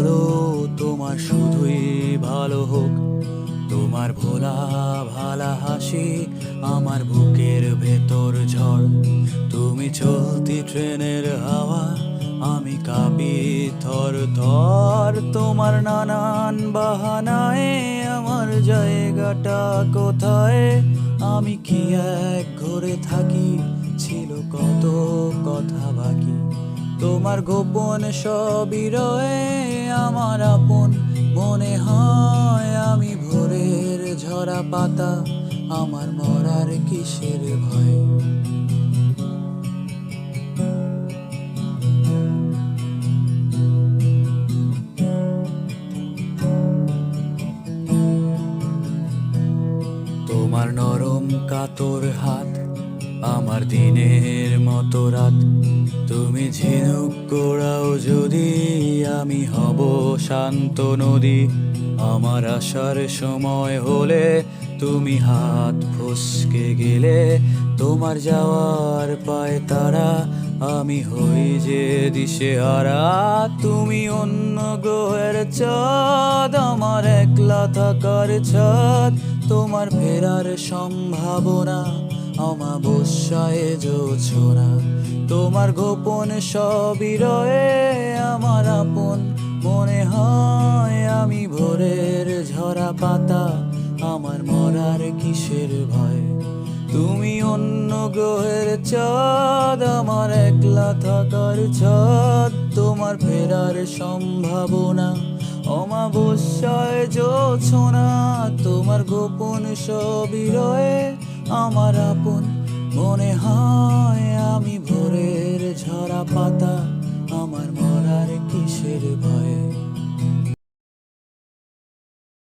বলো তোমার শুধুই ভালো হোক। তোমার ভোলা ভালা হাসি আমার বুকের ভেতর ঝড়। তুমি চলতি ট্রেনের হাওয়া, আমি কাঁপি থর থর। তোমার নানান বাহানায় আমার জায়গাটা কোথায়? আমি কি এক ঘরে থাকি, ছিল কত কথা বাকি। তোমার গোপন সবই রয়ে আমার আপন মনে হয়। আমি ভোরের ঝরা পাতা, আমার মরার কিসের ভয়? তোমার নরম কাতর হাত আমার দিনের মতো রাত। তুমি ঝিনুক গোড়াও যদি, আমি হব শান্ত নদী। আমার আসার সময় হলে তুমি হাত ফসকে গেলে। তোমার যাওয়ার পায় তারা, আমি হই যে দিশেহারা। তুমি অন্য গ্রহের চাঁদ, আমার একলা থাকার ছাদ। তোমার ফেরার সম্ভাবনা অমাবস্যায় জোছনা। তোমার গোপন সবই রয়ে আমার আপন মনে হয়। আমি ভোরের ঝরা পাতা, আমার মরার কিসের ভয়? তুমি অন্য গ্রহের চাঁদ, আমার একলা থাকার ছাদ। তোমার ফেরার সম্ভাবনা অমাবস্যায় জোছনা। তোমার গোপন সবই রয়ে আমার আপন মনে হয়। আমি ভোরের ঝরা পাতা, আমার মরার কিসের ভয়?